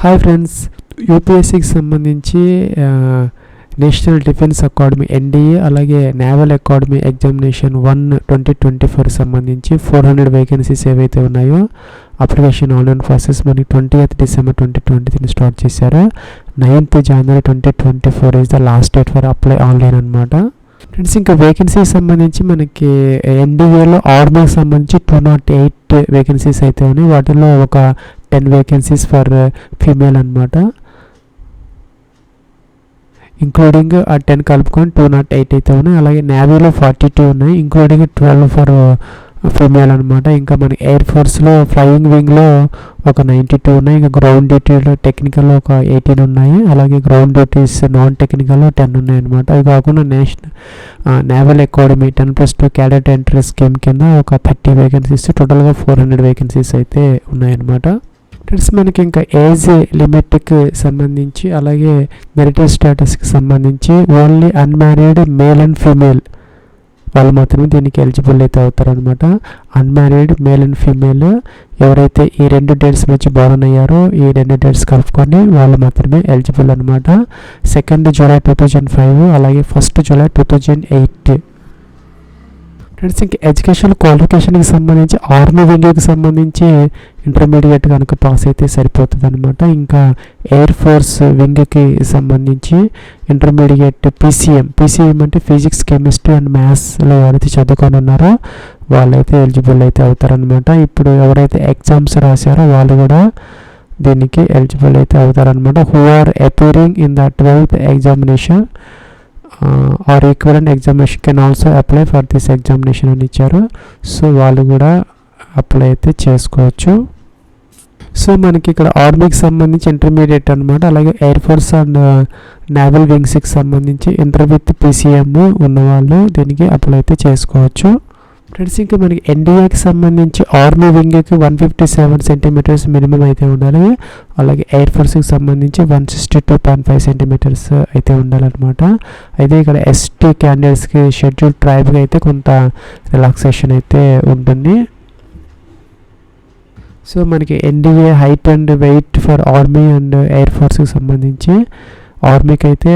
Hi friends, యూపీఎస్సీకి సంబంధించి national defence academy NDA అలాగే naval academy examination 1/2024 సంబంధించి 400 వేకెన్సీస్ ఏవైతే ఉన్నాయో అప్లికేషన్ ఆన్లైన్ ప్రాసెస్ మనకి 20th December 2023 స్టార్ట్ చేశారు. 9th January 2024 is the last date for apply online అనమాట. Friends, ఇంకా వేకెన్సీకి సంబంధించి మనకి ఎన్డీఏలో ఆర్మీకి సంబంధించి 208 వేకెన్సీస్ అయితే ఉన్నాయి. వాటిలో ఒక 10 వేకెన్సీస్ ఫర్ ఫీమేల్ అనమాట. ఇంక్లూడింగ్ ఆ 10 కలుపుకొని 208 అయితే ఉన్నాయి. అలాగే నేవీలో 42 ఉన్నాయి, ఇంక్లూడింగ్ 12 ఫర్ ఫీమేల్ అనమాట. ఇంకా మనకి ఎయిర్ ఫోర్స్లో ఫ్లయింగ్ వింగ్లో ఒక 92 ఉన్నాయి. ఇంకా గ్రౌండ్ డ్యూటీలో టెక్నికల్లో ఒక 18 ఉన్నాయి. అలాగే గ్రౌండ్ డ్యూటీస్ నాన్ టెక్నికల్లో 10 ఉన్నాయి అనమాట. అవి కాకుండా naval academy 10+2 cadet entry scheme కింద ఒక 30 వేకెన్సీస్, టోటల్గా 400 వేకెన్సీస్ అయితే ఉన్నాయన్నమాట. ఫ్రెండ్స్, మనకి ఇంకా ఏజ్ లిమిట్కి సంబంధించి అలాగే మెరిటల్ స్టేటస్కి సంబంధించి only unmarried male and female వాళ్ళు మాత్రమే దీనికి ఎలిజిబుల్ అయితే అవుతారనమాట. అన్మ్యారీడ్ మేల్ అండ్ ఫీమేల్ ఎవరైతే ఈ 2 డేట్స్ నుంచి బోర్న్ అయ్యారో ఈ 2 డేట్స్ కలుపుకొని వాళ్ళు మాత్రమే ఎలిజిబుల్ అనమాట. 2nd July 2005 అలాగే 1st July 2008. ఫ్రెండ్స్, ఇంకా ఎడ్యుకేషన్ క్వాలిఫికేషన్కి సంబంధించి ఆర్మీ వింగ్కి సంబంధించి ఇంటర్మీడియట్ కనుక పాస్ అయితే సరిపోతుంది అనమాట. ఇంకా ఎయిర్ ఫోర్స్ వింగ్కి సంబంధించి ఇంటర్మీడియట్ పీసీఎం అంటే ఫిజిక్స్, కెమిస్ట్రీ అండ్ మ్యాథ్స్లో ఎవరైతే చదువుకొని ఉన్నారో వాళ్ళైతే ఎలిజిబుల్ అయితే అవుతారనమాట. ఇప్పుడు ఎవరైతే ఎగ్జామ్స్ రాశారో వాళ్ళు కూడా దీనికి ఎలిజిబుల్ అయితే అవుతారనమాట. Who are appearing in the 12th examination or equivalent examination can also apply for this examination అని ఇచ్చారు. సో వాళ్ళు కూడా అప్లై అయితే చేసుకోవచ్చు. సో మనకి ఇక్కడ ఆర్మీకి సంబంధించి ఇంటర్మీడియట్ అనమాట. అలాగే ఎయిర్ ఫోర్స్ అండ్ నేవల్ వింగ్స్కి సంబంధించి ఇంటర్ విత్ పీసీఎం ఉన్నవాళ్ళు దీనికి అప్లై అయితే చేసుకోవచ్చు. ఫ్రెండ్స్, ఇంకా మనకి ఎన్డీఏకి సంబంధించి ఆర్మీ వింగ్కి 157 సెంటీమీటర్స్ మినిమం అయితే ఉండాలి. అలాగే ఎయిర్ ఫోర్స్కి సంబంధించి 162.5 సెంటీమీటర్స్ అయితే ఉండాలన్నమాట. అయితే ఇక్కడ ఎస్టీ క్యాండిడేట్స్కి షెడ్యూల్ ట్రైబ్కి అయితే కొంత రిలాక్సేషన్ అయితే ఉంటుంది. సో మనకి NDA height and weight for army and air ఫోర్స్కి సంబంధించి ఆర్మీకి అయితే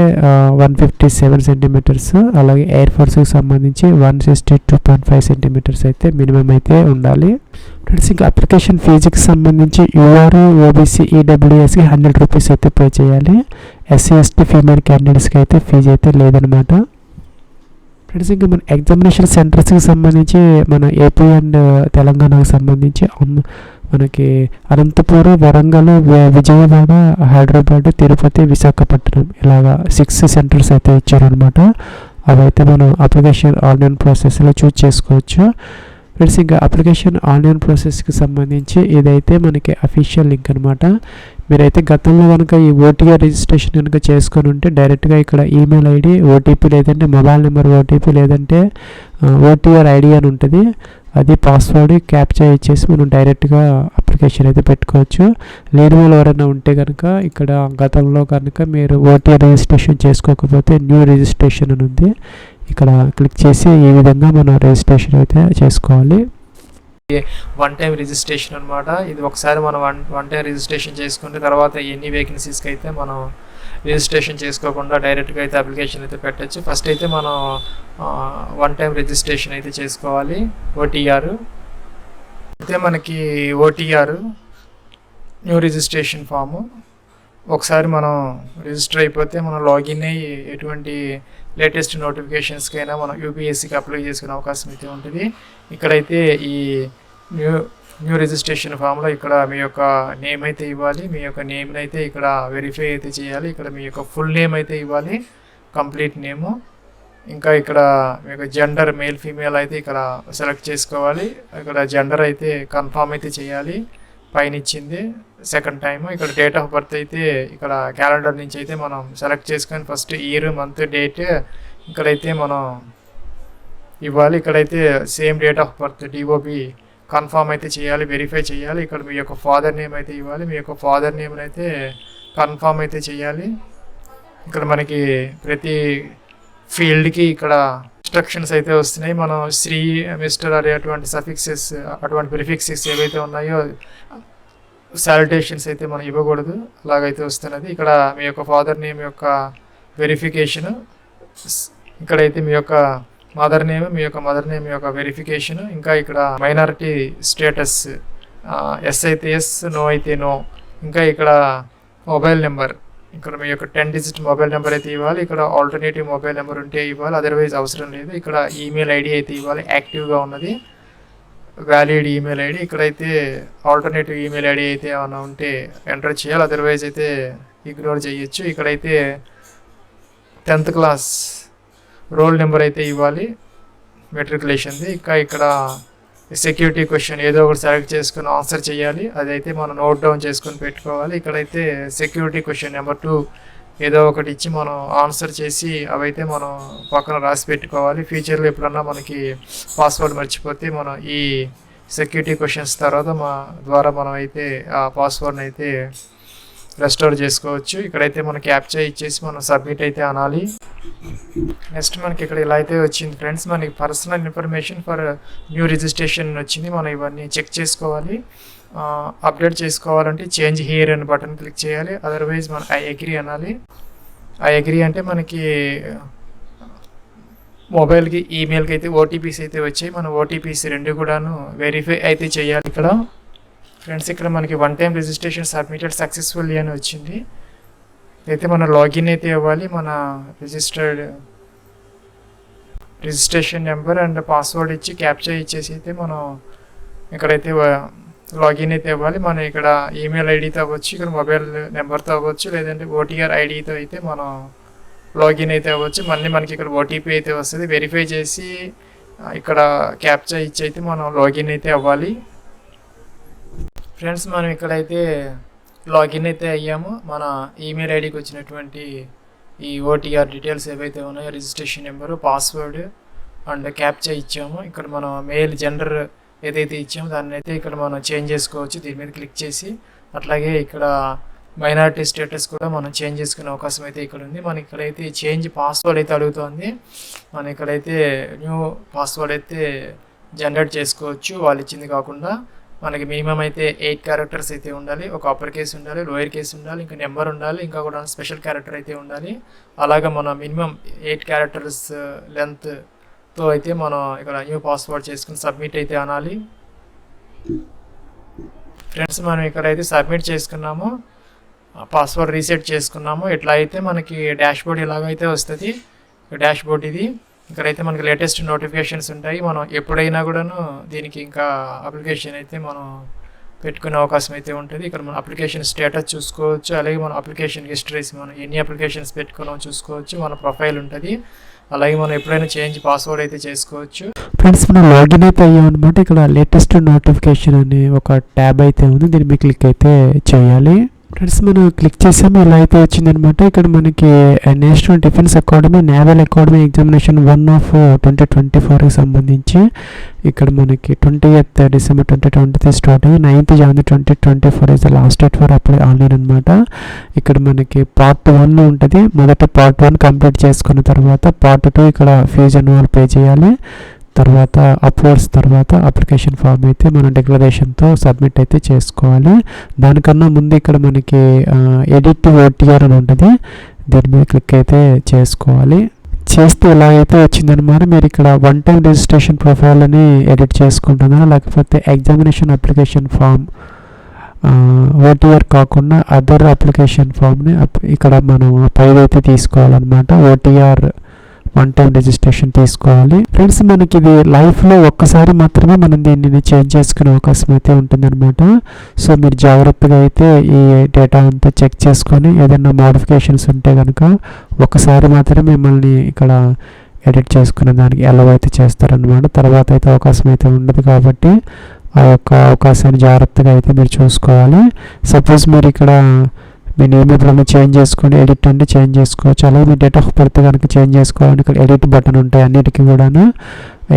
157 సెంటీమీటర్స్, అలాగే ఎయిర్ ఫోర్స్కి సంబంధించి 162.5 సెంటీమీటర్స్ అయితే మినిమం అయితే ఉండాలి. ఫ్రెండ్స్, ఇంకా అప్లికేషన్ ఫీజుకి సంబంధించి యూఆర్, ఓబీసీ, ఈడబ్ల్యూఎస్కి 100 రూపీస్ అయితే పే చేయాలి. ఎస్సీ, ఎస్టీ, ఫీమేల్ క్యాండిడేట్స్కి అయితే ఫీజు అయితే లేదనమాట. ఫ్రెండ్స్, ఇంకా మన ఎగ్జామినేషన్ సెంటర్స్కి సంబంధించి మన ఏపీ అండ్ తెలంగాణకు సంబంధించి మనకి అనంతపురం, వరంగల్, విజయవాడ, హైదరాబాద్, తిరుపతి, విశాఖపట్నం ఇలాగా 6 సెంటర్స్ అయితే ఇచ్చారనమాట. అవైతే మనం అప్లికేషన్ ఆన్లైన్ ప్రాసెస్లో చూస్ చేసుకోవచ్చు. ఫ్రెండ్స్, ఇంకా అప్లికేషన్ ఆన్లైన్ ప్రాసెస్కి సంబంధించి ఇదైతే మనకి అఫీషియల్ లింక్ అనమాట. మీరైతే గతంలో కనుక ఈ ఓటీఆర్ రిజిస్ట్రేషన్ కనుక చేసుకొని ఉంటే డైరెక్ట్గా ఇక్కడ ఈమెయిల్ ఐడి, ఓటీపీ లేదంటే మొబైల్ నెంబర్ ఓటీపీ లేదంటే ఓటీఆర్ ఐడి అని ఉంటుంది. అది పాస్వర్డ్ క్యాప్చర్ ఇచ్చేసి మనం డైరెక్ట్గా అప్లికేషన్ అయితే పెట్టుకోవచ్చు. లేని వాళ్ళు ఎవరైనా ఉంటే కనుక ఇక్కడ గతంలో కనుక మీరు ఓటీఆర్ రిజిస్ట్రేషన్ చేసుకోకపోతే న్యూ రిజిస్ట్రేషన్ అని ఉంది, ఇక్కడ క్లిక్ చేసి ఈ విధంగా మనం రిజిస్ట్రేషన్ అయితే చేసుకోవాలి. 1 టైం రిజిస్ట్రేషన్ అనమాట. ఇది ఒకసారి మనం వన్ టైం రిజిస్ట్రేషన్ చేసుకుంటే తర్వాత ఎన్ని వేకెన్సీస్కి అయితే మనం రిజిస్ట్రేషన్ చేసుకోకుండా డైరెక్ట్గా అయితే అప్లికేషన్ అయితే పెట్టచ్చు. ఫస్ట్ అయితే మనం 1 టైం రిజిస్ట్రేషన్ అయితే చేసుకోవాలి. ఓటీఆర్ అయితే మనకి ఓటీఆర్ న్యూ రిజిస్ట్రేషన్ ఫాము ఒకసారి మనం రిజిస్టర్ అయిపోతే మనం లాగిన్ అయ్యి ఎటువంటి లేటెస్ట్ నోటిఫికేషన్స్కైనా మనం యూపీఎస్సీకి అప్లై చేసుకునే అవకాశం అయితే ఉంటుంది. ఇక్కడైతే ఈ న్యూ రిజిస్ట్రేషన్ ఫామ్లో ఇక్కడ మీ యొక్క నేమ్ అయితే ఇవ్వాలి. మీ యొక్క నేమ్ని అయితే ఇక్కడ వెరిఫై అయితే చేయాలి. ఇక్కడ మీ యొక్క ఫుల్ నేమ్ అయితే ఇవ్వాలి, కంప్లీట్ నేము. ఇంకా ఇక్కడ మీ యొక్క జెండర్ మేల్ ఫీమేల్ అయితే ఇక్కడ సెలెక్ట్ చేసుకోవాలి. ఇక్కడ జెండర్ అయితే కన్ఫామ్ అయితే చేయాలి, పైన ఇచ్చింది. సెకండ్ టైం ఇక్కడ డేట్ ఆఫ్ బర్త్ అయితే ఇక్కడ క్యాలెండర్ నుంచి అయితే మనం సెలెక్ట్ చేసుకొని ఫస్ట్ ఇయర్, మంత్, డేట్ ఇక్కడైతే మనం ఇవ్వాలి. ఇక్కడైతే same date of birth DOB confirm అయితే చేయాలి, వెరిఫై చేయాలి. ఇక్కడ మీ యొక్క ఫాదర్ నేమ్ అయితే ఇవ్వాలి, మీ యొక్క ఫాదర్ నేమ్ని అయితే కన్ఫామ్ అయితే చేయాలి. ఇక్కడ మనకి ప్రతి ఫీల్డ్కి ఇక్కడ ఇన్స్ట్రక్షన్స్ అయితే వస్తున్నాయి. మనం శ్రీ, మిస్టర్ అనే అటువంటి సఫిక్సెస్, అటువంటి ప్రిఫిక్సెస్ ఏవైతే ఉన్నాయో శాలిటేషన్స్ అయితే మనం ఇవ్వకూడదు, అలాగైతే వస్తున్నది. ఇక్కడ మీ యొక్క ఫాదర్ నేమ్ యొక్క వెరిఫికేషను, ఇక్కడైతే మీ యొక్క మదర్ నేమ్, మీ యొక్క మదర్ నేమ్ యొక్క వెరిఫికేషన్, ఇంకా ఇక్కడ మైనారిటీ స్టేటస్ ఎస్ అయితే ఎస్, నో అయితే నో, ఇంకా ఇక్కడ మొబైల్ నెంబర్, ఇక్కడ మీ యొక్క 10 డిజిట్ మొబైల్ నెంబర్ అయితే ఇవ్వాలి. ఇక్కడ ఆల్టర్నేటివ్ మొబైల్ నెంబర్ ఉంటే ఇవ్వాలి, అదర్వైజ్ అవసరం లేదు. ఇక్కడ ఈమెయిల్ ఐడి అయితే ఇవ్వాలి, యాక్టివ్గా ఉన్నది, వ్యాలిడ్ ఈమెయిల్ ఐడి. ఇక్కడైతే ఆల్టర్నేటివ్ ఈమెయిల్ ఐడి అయితే ఏమైనా ఉంటే ఎంటర్ చేయాలి, అదర్వైజ్ అయితే ఇగ్నోర్ చేయొచ్చు. ఇక్కడైతే 10th క్లాస్ రోల్ నెంబర్ అయితే ఇవ్వాలి, మెట్రికులేషన్ది. ఇంకా ఇక్కడ సెక్యూరిటీ క్వశ్చన్ ఏదో ఒకటి సెలెక్ట్ చేసుకుని ఆన్సర్ చేయాలి, అదైతే మనం నోట్ డౌన్ చేసుకొని పెట్టుకోవాలి. ఇక్కడైతే సెక్యూరిటీ క్వశ్చన్ నెంబర్ 2 ఏదో ఒకటి ఇచ్చి మనం ఆన్సర్ చేసి అవైతే మనం పక్కన రాసి పెట్టుకోవాలి. ఫ్యూచర్లో ఎప్పుడన్నా మనకి పాస్వర్డ్ మర్చిపోతే మనం ఈ సెక్యూరిటీ క్వశ్చన్స్ తర్వాత ద్వారా మనం అయితే ఆ పాస్వర్డ్ని అయితే రెస్టోర్ చేసుకోవచ్చు. ఇక్కడైతే మనం క్యాప్చా ఇచ్చేసి మనం సబ్మిట్ అయితే అనాలి. నెక్స్ట్ మనకి ఇక్కడ ఇలా అయితే వచ్చింది ఫ్రెండ్స్, మనకి personal information for new registration వచ్చింది. మనం ఇవన్నీ చెక్ చేసుకోవాలి. అప్డేట్ చేసుకోవాలంటే చేంజ్ హియర్ అని బటన్ క్లిక్ చేయాలి, అదర్వైజ్ మనం ఐ అగ్రీ అనాలి. ఐ అగ్రీ అంటే మనకి మొబైల్కి ఈమెయిల్కి అయితే ఓటీపీస్ అయితే వచ్చాయి, మనం ఓటీపీస్ రెండు కూడాను వెరిఫై అయితే చేయాలి. ఇక్కడ ఫ్రెండ్స్ ఇక్కడ మనకి 1 టైం రిజిస్ట్రేషన్ సబ్మిటెడ్ సక్సెస్ఫుల్లీ అని వచ్చింది. అయితే మనం లాగిన్ అయితే ఇవ్వాలి, మన రిజిస్ట్రేషన్ నెంబర్ అండ్ పాస్వర్డ్ ఇచ్చి క్యాప్చా ఇచ్చేసి అయితే మనం ఇక్కడైతే లాగిన్ అయితే ఇవ్వాలి. మనం ఇక్కడ ఈమెయిల్ ఐడితో అవ్వచ్చు, ఇక్కడ మొబైల్ నెంబర్తో అవ్వచ్చు, లేదంటే ఓటీఆర్ ఐడితో అయితే మనం లాగిన్ అయితే అవ్వచ్చు. మళ్ళీ మనకి ఇక్కడ ఓటీపీ అయితే వస్తుంది, వెరిఫై చేసి ఇక్కడ క్యాప్చా ఇచ్చి అయితే మనం లాగిన్ అయితే అవ్వాలి. ఫ్రెండ్స్ మనం ఇక్కడైతే లాగిన్ అయితే అయ్యాము, మన ఈమెయిల్ ఐడికి వచ్చినటువంటి ఈ ఓటీఆర్ డీటెయిల్స్ ఏవైతే ఉన్నాయో registration number, password and captcha ఇచ్చాము. ఇక్కడ మనం మెయిల్ జెండర్ ఏదైతే ఇచ్చామో దాన్ని అయితే ఇక్కడ మనం చేంజ్ చేసుకోవచ్చు, దీని మీద క్లిక్ చేసి. అట్లాగే ఇక్కడ మైనారిటీ స్టేటస్ కూడా మనం చేంజ్ చేసుకునే అవకాశం అయితే ఇక్కడ ఉంది. మన ఇక్కడైతే చేంజ్ పాస్వర్డ్ అయితే అడుగుతుంది, మనం ఇక్కడైతే న్యూ పాస్వర్డ్ అయితే జనరేట్ చేసుకోవచ్చు, వాళ్ళు ఇచ్చింది కాకుండా. మనకి మినిమం అయితే 8 క్యారెక్టర్స్ అయితే ఉండాలి, ఒక అప్పర్ కేస్ ఉండాలి, లోయర్ కేస్ ఉండాలి, ఇంకా నెంబర్ ఉండాలి, ఇంకా కూడా స్పెషల్ క్యారెక్టర్ అయితే ఉండాలి. అలాగే మనం మినిమం 8 క్యారెక్టర్స్ లెంత్తో అయితే మనం ఇక్కడ న్యూ పాస్వర్డ్ చేసుకుని సబ్మిట్ అయితే అనాలి. ఫ్రెండ్స్ మనం ఇక్కడైతే సబ్మిట్ చేసుకున్నాము, పాస్వర్డ్ రీసెట్ చేసుకున్నాము. ఇట్లా అయితే మనకి డాష్ బోర్డ్ ఇలాగైతే వస్తుంది. డాష్ బోర్డ్ ఇది, ఇక్కడైతే మనకి లేటెస్ట్ నోటిఫికేషన్స్ ఉంటాయి. మనం ఎప్పుడైనా కూడాను దీనికి ఇంకా అప్లికేషన్ అయితే మనం పెట్టుకునే అవకాశం అయితే ఉంటుంది. ఇక్కడ మన అప్లికేషన్ స్టేటస్ చూసుకోవచ్చు, అలాగే మన అప్లికేషన్ హిస్టరీస్ మనం ఎన్ని అప్లికేషన్స్ పెట్టుకున్నామో చూసుకోవచ్చు, మన ప్రొఫైల్ ఉంటుంది. అలాగే మనం ఎప్పుడైనా చేంజ్ పాస్వర్డ్ అయితే చేసుకోవచ్చు. ఫ్రెండ్స్ మనం లాగిన్ అయితే అయ్యాం అనమాట. ఇక్కడ లేటెస్ట్ నోటిఫికేషన్ అనే ఒక ట్యాబ్ అయితే ఉంది, దీని మీద క్లిక్ అయితే చేయాలి. ఫ్రెండ్స్ మనం క్లిక్ చేసాము, ఇలా అయితే వచ్చిందనమాట. ఇక్కడ మనకి national defence academy naval academy examination 1 of 2024కి సంబంధించి ఇక్కడ మనకి 20th డిసెంబర్ 2023 స్టార్ట్ అయ్యి 9th January 2024 is the last date for apply online అనమాట. ఇక్కడ మనకి పార్ట్ 1 ఉంటుంది. మొదట పార్ట్ 1 కంప్లీట్ చేసుకున్న తర్వాత పార్ట్ 2 ఇక్కడ ఫీజు అన్యువల్ పే చేయాలి. తర్వాత అప్లోడ్స్ తర్వాత అప్లికేషన్ ఫామ్ అయితే మనం డిక్లరేషన్తో సబ్మిట్ అయితే చేసుకోవాలి. దానికన్నా ముందు ఇక్కడ మనకి ఎడిట్ ఓటీఆర్ అని ఉంటుంది, దీని మీద క్లిక్ అయితే చేసుకోవాలి. చేస్తే ఇలా అయితే వచ్చిందనమాట. మీరు ఇక్కడ 1 టైం రిజిస్ట్రేషన్ ప్రొఫైల్ అని ఎడిట్ చేసుకుంటున్నారా, లేకపోతే ఎగ్జామినేషన్ అప్లికేషన్ ఫామ్ ఓటీఆర్ కాకుండా అదర్ అప్లికేషన్ ఫామ్ని ఇక్కడ మనం పైన అయితే తీసుకోవాలన్నమాట. ఓటీఆర్ 1 టైం రిజిస్ట్రేషన్ తీసుకోవాలి. ఫ్రెండ్స్ మనకి ఇది లైఫ్లో ఒక్కసారి మాత్రమే మనం దీన్ని చేంజ్ చేసుకునే అవకాశం అయితే ఉంటుందన్నమాట. సో మీరు జాగ్రత్తగా అయితే ఈ డేటా అంతా చెక్ చేసుకొని ఏదైనా మోడిఫికేషన్స్ ఉంటే కనుక ఒకసారి మాత్రమే మిమ్మల్ని ఇక్కడ ఎడిట్ చేసుకునే దానికి అలౌ అయితే చేస్తారనమాట. తర్వాత అయితే అవకాశం అయితే ఉండదు, కాబట్టి ఆ యొక్క అవకాశాన్ని జాగ్రత్తగా అయితే మీరు చూసుకోవాలి. సపోజ్ మీరు ఇక్కడ మీ నేమ్ ఎప్పుడైనా చేంజ్ చేసుకొని ఎడిట్ అంటే చేంజ్ చేసుకోవచ్చు. అలాగే మీ డేట్ ఆఫ్ బర్త్ కనుక చేంజ్ చేసుకోవాలని ఇక్కడ ఎడిట్ బటన్ ఉంటాయి అన్నిటికీ కూడాను.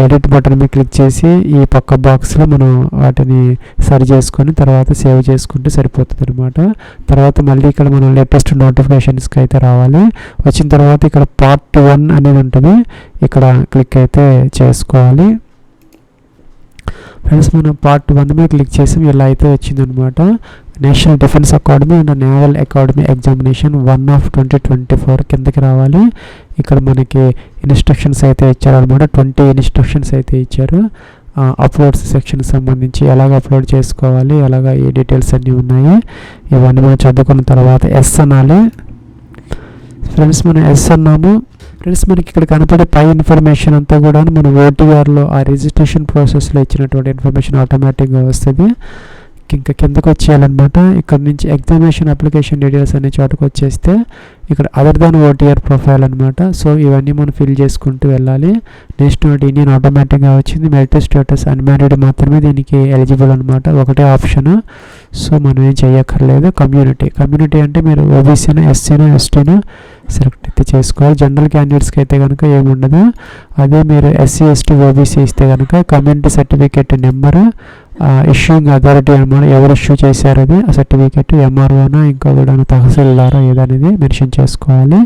ఎడిట్ బటన్ మీద క్లిక్ చేసి ఈ పక్క బాక్స్లో మనం వాటిని సరి చేసుకొని తర్వాత సేవ్ చేసుకుంటే సరిపోతుంది అనమాట. తర్వాత మళ్ళీ ఇక్కడ మనం లేటెస్ట్ నోటిఫికేషన్స్కి అయితే రావాలి. వచ్చిన తర్వాత ఇక్కడ పార్ట్ 1 అనేది ఉంటుంది, ఇక్కడ క్లిక్ అయితే చేసుకోవాలి. ఫ్రెండ్స్ మనం పార్ట్ 1 మీద క్లిక్ చేసి ఇలా అయితే వచ్చిందనమాట. National defence academy and naval academy examination 1/2024 కిందకి రావాలి. ఇక్కడ మనకి ఇన్స్ట్రక్షన్స్ అయితే ఇచ్చారనమాట. 20 ఇన్స్ట్రక్షన్స్ అయితే ఇచ్చారు. అప్లోడ్స్ సెక్షన్ సంబంధించి ఎలాగ అప్లోడ్ చేసుకోవాలి, ఎలాగ ఈ డీటెయిల్స్ అన్నీ ఉన్నాయి. ఇవన్నీ మనం చదువుకున్న తర్వాత ఎస్ అనాలి. ఫ్రెండ్స్ మనం ఎస్ అన్నాము. ఫ్రెండ్స్ మనకి ఇక్కడ కనపడే పై ఇన్ఫర్మేషన్ అంతా కూడా మన ఓటీఆర్లో ఆ రిజిస్ట్రేషన్ ప్రాసెస్లో ఇచ్చినటువంటి ఇన్ఫర్మేషన్ ఆటోమేటిక్గా వస్తుంది. ఇంకా కిందకు వచ్చేయాలన్నమాట. ఇక్కడ నుంచి ఎగ్జామినేషన్ అప్లికేషన్ డీటెయిల్స్ అనే చోటుకు వచ్చేస్తే ఇక్కడ అదర్ దాన్ ఓటీఆర్ ప్రొఫైల్ అనమాట. సో ఇవన్నీ మనం ఫిల్ చేసుకుంటూ వెళ్ళాలి. నెక్స్ట్ ఇండియన్ ఆటోమేటిక్గా వచ్చింది. మెరిట్ స్టేటస్ అన్మ్యారీడ్ మాత్రమే దీనికి ఎలిజిబుల్ అనమాట. ఒకటే ఆప్షన్. సో మనం ఏం చేయక్కర్లేదు. కమ్యూనిటీ అంటే మీరు ఓబీసీనా ఎస్సీనా ఎస్టీనా సెలెక్ట్ అయితే చేసుకోవాలి. జనరల్ క్యాండిడేట్స్కి అయితే కనుక ఏముండదు. అదే మీరు ఎస్సీ ఎస్టీ ఓబీసీ ఇస్తే కనుక community certificate number, issuing authority అనమాట, ఎవరు ఇష్యూ చేశారు అది ఆ సర్టిఫికేట్, ఎంఆర్ఓనా ఇంకా కూడా తహసీల్దారా ఏదనేది మెన్షన్ చేసుకోవాలి.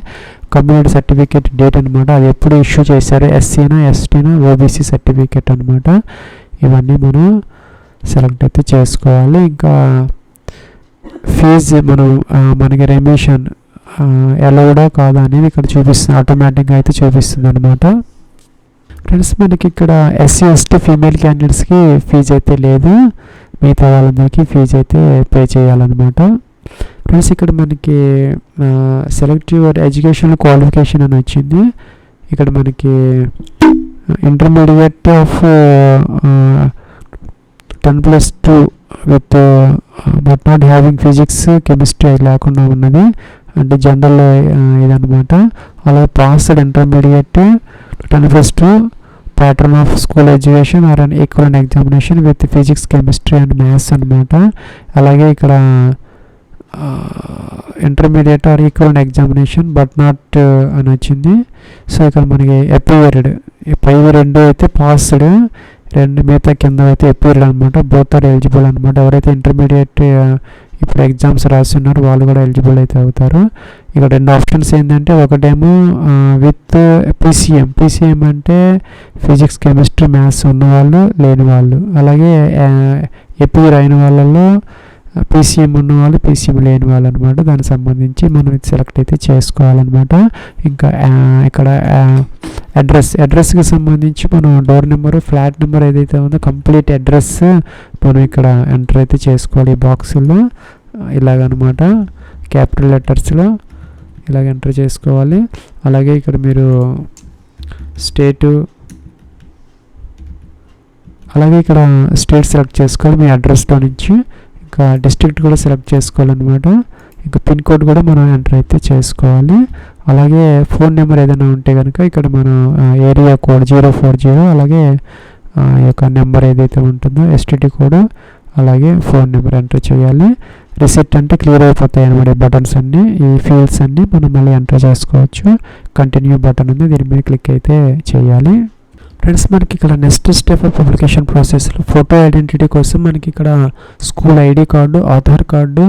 కమ్యూనిటీ సర్టిఫికేట్ డేట్ అనమాట, అది ఎప్పుడు ఇష్యూ చేశారు, ఎస్సీనా ఎస్టీనా ఓబీసీ సర్టిఫికేట్ అనమాట. ఇవన్నీ మనం సెలెక్ట్ అయితే చేసుకోవాలి. ఇంకా ఫీజు మనకి రెమిషన్ ఎలౌడా కాదా అనేది ఇక్కడ చూపిస్తుంది, ఆటోమేటిక్గా అయితే చూపిస్తుంది అనమాట. ఫ్రెండ్స్ మనకి ఇక్కడ ఎస్సీ ఎస్టీ ఫీమేల్ క్యాండిడేట్స్కి ఫీజు అయితే లేదు. మిగతా వాళ్ళందరికీ ఫీజు అయితే పే చేయాలన్నమాట. ఫ్రెండ్స్ ఇక్కడ మనకి సెలెక్ట్ యువర్ ఎడ్యుకేషనల్ క్వాలిఫికేషన్ అని వచ్చింది. ఇక్కడ మనకి intermediate of 10+2 with but not having physics chemistry లేకుండా ఉన్నది అంటే జనరల్ ఇదనమాట. అలా passed intermediate 10+2 pattern of school education or an equivalent examination with physics chemistry and maths అనమాట. అలాగే ఇక్కడ intermediate or equivalent examination but not అని వచ్చింది. సో ఇక్కడ మనకి అపీరియడ్ పైవి 2 అయితే పాస్డ్, 2 మిగతా కింద అయితే అపీరియడ్ అనమాట. బోత్ ఆర్ ఎలిజిబుల్ అనమాట. ఎవరైతే ఇంటర్మీడియట్ ఇప్పుడు ఎగ్జామ్స్ రాస్తున్నారు వాళ్ళు కూడా ఎలిజిబుల్ అయితే అవుతారు. ఇక్కడ 2 ఆప్షన్స్ ఏంటంటే ఒకటేమో విత్ పీసీఎం అంటే ఫిజిక్స్ కెమిస్ట్రీ మ్యాథ్స్ ఉన్నవాళ్ళు లేని వాళ్ళు, అలాగే ఎపీఆర్ అయిన వాళ్ళలో పీసీఎం ఉన్నవాళ్ళు పీసీఎం లేని వాళ్ళు అనమాట. దానికి సంబంధించి మనం సెలెక్ట్ అయితే చేసుకోవాలన్నమాట. ఇంకా ఇక్కడ అడ్రస్కి సంబంధించి మనం డోర్ నెంబరు ఫ్లాట్ నెంబర్ ఏదైతే ఉందో కంప్లీట్ అడ్రస్ మనం ఇక్కడ ఎంటర్ అయితే చేసుకోవాలి. ఈ బాక్సుల్లో ఇలాగనమాట క్యాపిటల్ లెటర్స్లో ఇలాగ ఎంటర్ చేసుకోవాలి. అలాగే ఇక్కడ మీరు స్టేట్ సెలెక్ట్ చేసుకోవాలి మీ అడ్రస్లో నుంచి. ఇంకా డిస్ట్రిక్ట్ కూడా సెలెక్ట్ చేసుకోవాలన్నమాట. ఇంకా పిన్ కోడ్ కూడా మనం ఎంటర్ అయితే చేసుకోవాలి. అలాగే ఫోన్ నెంబర్ ఏదైనా ఉంటే కనుక ఇక్కడ మనం ఏరియా కోడ్ 040 అలాగే ఈ యొక్క నెంబర్ ఏదైతే ఉంటుందో ఎస్టీడీ కోడ్ అలాగే ఫోన్ నెంబర్ ఎంటర్ చేయాలి. రిసెట్ అంటే క్లియర్ అయిపోతాయి అనమాట. బటన్స్ అన్నీ ఈ ఫీల్డ్స్ అన్నీ మనం మళ్ళీ ఎంటర్ చేసుకోవచ్చు. కంటిన్యూ బటన్ ఉంది, దీని మీద క్లిక్ అయితే చేయాలి. ఫ్రెండ్స్ మనకి ఇక్కడ నెక్స్ట్ స్టెప్ ఆఫ్ అప్లికేషన్ ప్రాసెస్లో ఫోటో ఐడెంటిటీ కోసం మనకి ఇక్కడ school ID card, Aadhaar card,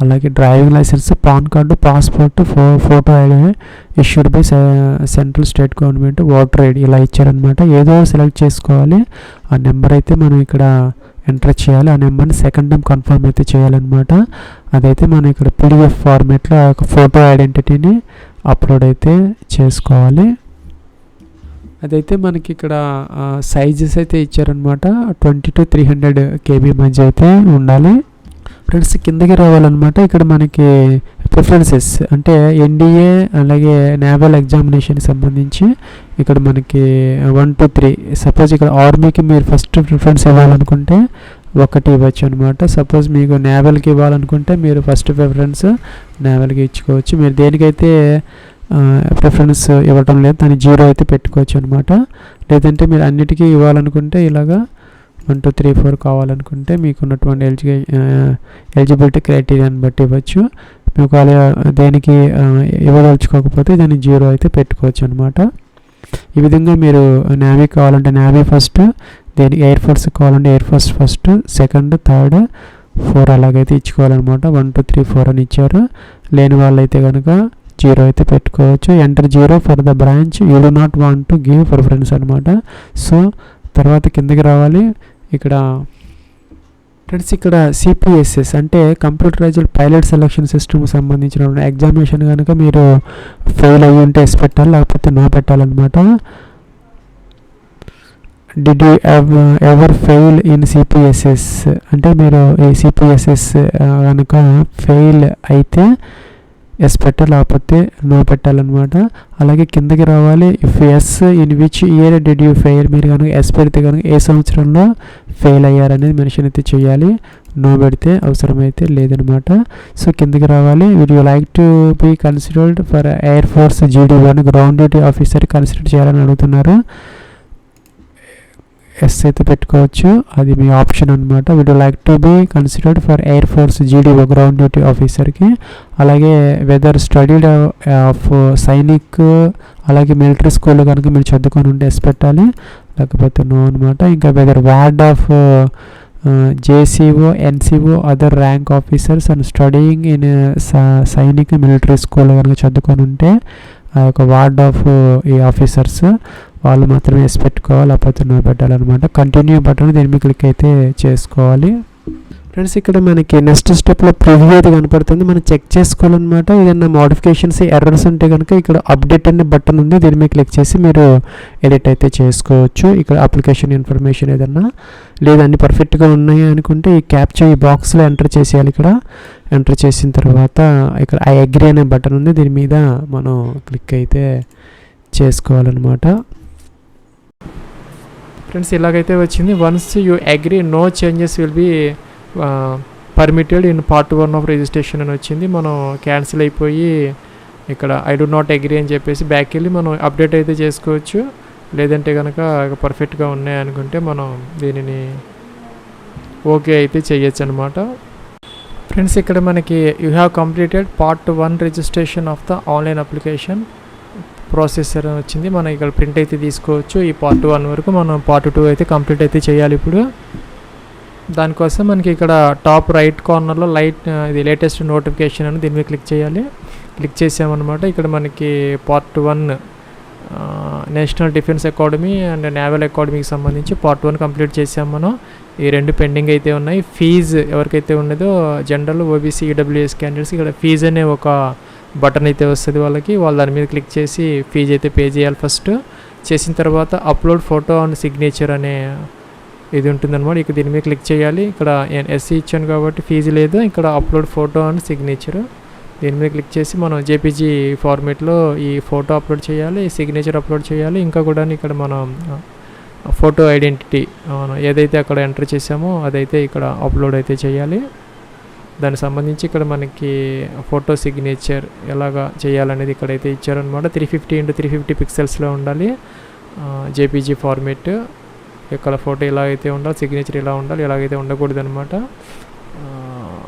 అలాగే driving licence, PAN card, passport, photo ID issued by central state government, voter ID ఇలా ఇచ్చారనమాట. ఏదో సెలెక్ట్ చేసుకోవాలి. ఆ నెంబర్ అయితే మనం ఇక్కడ ఎంటర్ చేయాలి. ఆ నెంబర్ని సెకండ్ టైం కన్ఫర్మ్ అయితే చేయాలన్నమాట. అదైతే మనం ఇక్కడ పీడిఎఫ్ ఫార్మేట్లో ఆ యొక్క ఫోటో ఐడెంటిటీని అప్లోడ్ అయితే చేసుకోవాలి. అదైతే మనకి ఇక్కడ సైజెస్ అయితే ఇచ్చారనమాట. 20 to 300 KB మధ్య అయితే ఉండాలి. ఫ్రెండ్స్ కిందకి రావాలన్నమాట. ఇక్కడ మనకి ప్రిఫరెన్సెస్ అంటే ఎన్డీఏ అలాగే నేవల్ ఎగ్జామినేషన్కి సంబంధించి ఇక్కడ మనకి 1 to 3 సపోజ్ ఇక్కడ ఆర్మీకి మీరు ఫస్ట్ ప్రిఫరెన్స్ ఇవ్వాలనుకుంటే 1 ఇవ్వచ్చు అనమాట. సపోజ్ మీకు నేవల్కి ఇవ్వాలనుకుంటే మీరు ఫస్ట్ ప్రిఫరెన్స్ నేవల్కి ఇచ్చుకోవచ్చు. మీరు దేనికైతే ప్రిఫరెన్స్ ఇవ్వటం లేదు దాన్ని 0 అయితే పెట్టుకోవచ్చు అనమాట. లేదంటే మీరు అన్నిటికీ ఇవ్వాలనుకుంటే ఇలాగా 1 2 3 4 కావాలనుకుంటే మీకు ఉన్నటువంటి ఎలిజిబిలిటీ క్రైటీరియాని బట్టి ఇవ్వచ్చు. మీకు అలా దేనికి ఇవ్వదలుచుకోకపోతే దాన్ని 0 అయితే పెట్టుకోవచ్చు అనమాట. ఈ విధంగా మీరు నేవీ కావాలంటే నేవీ ఫస్ట్, దేనికి ఎయిర్ ఫోర్స్ కావాలంటే air force first, second, third, 4 అలాగైతే ఇచ్చుకోవాలన్నమాట. 1 2 3 4 అని ఇచ్చారు. లేని వాళ్ళైతే కనుక 0 అయితే పెట్టుకోవచ్చు. Enter 0 for the branch you do not want to give preference అనమాట. సో తర్వాత కిందకి రావాలి. ఇక్కడ ఫ్రెండ్స్ ఇక్కడ సిపిఎస్ఎస్ అంటే కంప్యూటరైజ్డ్ పైలట్ సెలక్షన్ సిస్టమ్కి సంబంధించిన ఎగ్జామినేషన్ కనుక మీరు ఫెయిల్ అయ్యి ఉంటే ఎస్ పెట్టాలి, లేకపోతే నో పెట్టాలన్నమాట. Did you ever fail in CPSS అంటే మీరు ఈ సిపిఎస్ఎస్ కనుక ఫెయిల్ అయితే ఎస్ పెట్టాలి, లేకపోతే నో పెట్టాలన్నమాట. అలాగే కిందకి రావాలి. If yes in which year did you fail, మీరు కనుక ఎస్ పెడితే కనుక ఏ సంవత్సరంలో ఫెయిల్ అయ్యారనేది మెన్షన్ అయితే చేయాలి. నో పెడితే అవసరమైతే లేదనమాట. సో కిందకి రావాలి. Would you like to be considered for air force GD1 ground duty officer consider చేయాలని అడుగుతున్నారు. ఎస్ అయితే పెట్టుకోవచ్చు, అది మీ ఆప్షన్ అనమాట. Would you like to be considered for air force GD1 ground duty ఆఫీసర్కి. అలాగే వెదర్ స్టడీడ్ ఆఫ్ సైనిక్ అలాగే మిలిటరీ స్కూల్లో కనుక మీరు చదువుకొని ఉంటే ఎస్ పెట్టాలి, లేకపోతే నో అనమాట. ఇంకా whether ward of JCO NCO other rank officers and studying in Sainik military స్కూల్లో కనుక చదువుకొని ఉంటే ఆ యొక్క వార్డ్ ఆఫ్ ఈ ఆఫీసర్స్ వాళ్ళు మాత్రమే ఎస్ పెట్టుకోవాలి, లేకపోతే నో పెట్టాలన్నమాట. కంటిన్యూ బటన్ దీని మీద క్లిక్ అయితే చేసుకోవాలి. ఫ్రెండ్స్ ఇక్కడ మనకి నెక్స్ట్ స్టెప్లో ప్రివ్యూ అయితే కనపడుతుంది, మనం చెక్ చేసుకోవాలన్నమాట. ఏదైనా మోడిఫికేషన్స్ ఎర్రర్స్ ఉంటే కనుక ఇక్కడ అప్డేట్ అనే బటన్ ఉంది, దీని మీద క్లిక్ చేసి మీరు ఎడిట్ అయితే చేసుకోవచ్చు. ఇక్కడ అప్లికేషన్ ఇన్ఫర్మేషన్ ఏదన్నా లేదా అన్ని పర్ఫెక్ట్గా ఉన్నాయి అనుకుంటే ఈ క్యాప్చర్ ఈ బాక్స్లో ఎంటర్ చేసేయాలి. ఇక్కడ ఎంటర్ చేసిన తర్వాత ఇక్కడ ఐ అగ్రీ అనే బటన్ ఉంది, దీని మీద మనం క్లిక్ అయితే చేసుకోవాలన్నమాట. ఫ్రెండ్స్ ఇలాగైతే వచ్చింది. Once you agree no changes will be permitted in part 1 of registration అని వచ్చింది. మనం క్యాన్సిల్ అయిపోయి ఇక్కడ ఐ డు నాట్ అగ్రీ అని చెప్పేసి బ్యాక్ వెళ్ళి మనం అప్డేట్ అయితే చేసుకోవచ్చు. లేదంటే కనుక పర్ఫెక్ట్గా ఉన్నాయి అనుకుంటే మనం దీనిని ఓకే అయితే చేయొచ్చు అనమాట. ఫ్రెండ్స్ ఇక్కడ మనకి you have completed part 1 registration of the online application processor అని వచ్చింది. మనం ఇక్కడ ప్రింట్ అయితే తీసుకోవచ్చు. ఈ పార్ట్ 1 వరకు మనం పార్ట్ 2 అయితే కంప్లీట్ అయితే చేయాలి. ఇప్పుడు దానికోసం మనకి ఇక్కడ టాప్ రైట్ కార్నర్లో ఇది లేటెస్ట్ నోటిఫికేషన్ అని దీని మీద క్లిక్ చేయాలి. క్లిక్ చేసామన్నమాట. ఇక్కడ మనకి part 1 national defence academy and naval అకాడమీకి సంబంధించి పార్ట్ 1 కంప్లీట్ చేసాం మనం. ఈ 2 పెండింగ్ అయితే ఉన్నాయి. ఫీజు ఎవరికైతే ఉన్నదో జనరల్ OBC EWS క్యాండిడేట్స్ ఇక్కడ ఫీజు అనే ఒక బటన్ అయితే వస్తుంది వాళ్ళకి. వాళ్ళు దాని మీద క్లిక్ చేసి ఫీజు అయితే పే చేయాలి. ఫస్ట్ చేసిన తర్వాత అప్లోడ్ ఫోటో అండ్ సిగ్నేచర్ అనే ఇది ఉంటుందన్నమాట. ఇక దీని మీద క్లిక్ చేయాలి. ఇక్కడ నేను SC ఇచ్చాను కాబట్టి ఫీజు లేదు. ఇక్కడ అప్లోడ్ ఫోటో అండ్ సిగ్నేచర్ దీని మీద క్లిక్ చేసి మనం JPG ఫార్మేట్లో ఈ ఫోటో అప్లోడ్ చేయాలి, సిగ్నేచర్ అప్లోడ్ చేయాలి. ఇంకా కూడా ఇక్కడ మనం ఫోటో ఐడెంటిటీ ఏదైతే అక్కడ ఎంటర్ చేసామో అదైతే ఇక్కడ అప్లోడ్ అయితే చేయాలి. దానికి సంబంధించి ఇక్కడ మనకి ఫోటో సిగ్నేచర్ ఎలాగా చేయాలనేది ఇక్కడైతే ఇచ్చారనమాట. 350x350 పిక్సెల్స్లో ఉండాలి JPG ఫార్మేట్. ఇక్కడ ఫోటో ఇలా అయితే ఉండాలి, సిగ్నేచర్ ఇలా ఉండాలి, ఎలాగైతే ఉండకూడదు అనమాట.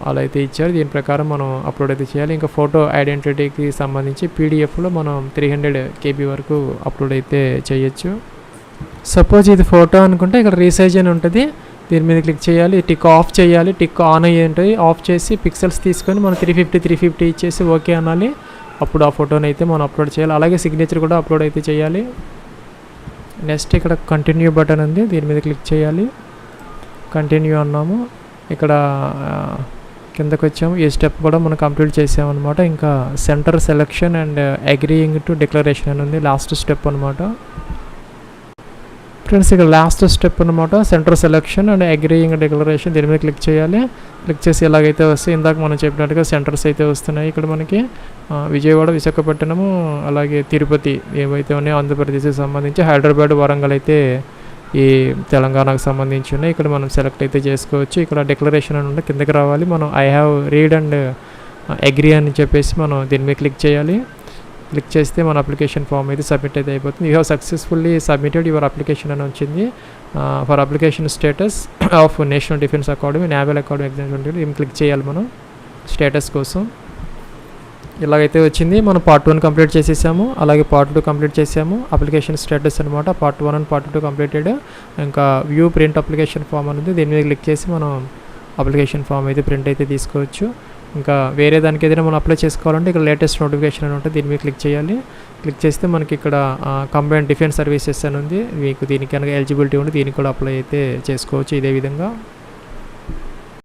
అలా అయితే ఇచ్చారు. దీని ప్రకారం మనం అప్లోడ్ అయితే చేయాలి. ఇంకా ఫోటో ఐడెంటిటీకి సంబంధించి PDFలో మనం 300 KB వరకు అప్లోడ్ అయితే చేయొచ్చు. సపోజ్ ఇది ఫోటో అనుకుంటే ఇక్కడ రీసైజ్ అని ఉంటుంది, దీని మీద క్లిక్ చేయాలి. టిక్ ఆఫ్ చేయాలి. టిక్ ఆన్ అయ్యి ఉంటుంది, ఆఫ్ చేసి పిక్సెల్స్ తీసుకొని మనం 350 ఇచ్చేసి ఓకే అనాలి. అప్పుడు ఆ ఫోటోని అయితే మనం అప్లోడ్ చేయాలి. అలాగే సిగ్నేచర్ కూడా అప్లోడ్ అయితే చేయాలి. నెక్స్ట్ ఇక్కడ కంటిన్యూ బటన్ ఉంది, దీని మీద క్లిక్ చేయాలి. కంటిన్యూ అన్నాము. ఇక్కడ కిందకు వచ్చాము. ఈ స్టెప్ కూడా మనం కంప్లీట్ చేసామన్నమాట. ఇంకా centre selection and agreeing to declaration అని ఉంది, లాస్ట్ స్టెప్ అనమాట. ఫ్రెండ్స్ ఇక్కడ లాస్ట్ స్టెప్ అనమాట, centre selection and agreeing declaration. దీని మీద క్లిక్ చేయాలి. క్లిక్ చేసి ఎలాగైతే వస్తే ఇందాక మనం చెప్పినట్టుగా సెంటర్స్ అయితే వస్తున్నాయి. ఇక్కడ మనకి విజయవాడ, విశాఖపట్నము, అలాగే తిరుపతి ఏవైతే ఉన్నాయో ఆంధ్రప్రదేశ్కి సంబంధించి, హైదరాబాద్, వరంగల్ అయితే ఈ తెలంగాణకు సంబంధించి ఉన్నాయి. ఇక్కడ మనం సెలెక్ట్ అయితే చేసుకోవచ్చు. ఇక్కడ డిక్లరేషన్ అని ఉంటే కిందకి రావాలి. మనం I have read and agree అని చెప్పేసి మనం దీని మీద క్లిక్ చేయాలి. క్లిక్ చేస్తే మన అప్లికేషన్ ఫామ్ అయితే సబ్మిట్ అయితే అయిపోతుంది. You have successfully submitted your application అని వచ్చింది. For application status of national defence academy, naval academy exams ఉంటుంది. దీన్ని క్లిక్ చేయాలి మనం స్టేటస్ కోసం. ఇలాగైతే వచ్చింది. మనం పార్ట్ 1 కంప్లీట్ చేసేసాము, అలాగే పార్ట్ 2 కంప్లీట్ చేసాము. అప్లికేషన్ స్టేటస్ అనమాట. Part 1 and part 2 completed. ఇంకా వ్యూ ప్రింట్ అప్లికేషన్ ఫామ్ అనేది దీని మీద క్లిక్ చేసి మనం అప్లికేషన్ ఫామ్ అయితే ప్రింట్ అయితే తీసుకోవచ్చు. ఇంకా వేరే దానికి ఏదైనా మనం అప్లై చేసుకోవాలంటే ఇక్కడ లేటెస్ట్ నోటిఫికేషన్ అని ఉంటుంది, దీని మీద క్లిక్ చేయాలి. క్లిక్ చేస్తే మనకి ఇక్కడ కంబైన్డ్ డిఫెన్స్ సర్వీసెస్ అని ఉంది. మీకు దీనికి కనుక ఎలిజిబిలిటీ ఉండి దీనికి కూడా అప్లై అయితే చేసుకోవచ్చు ఇదే విధంగా.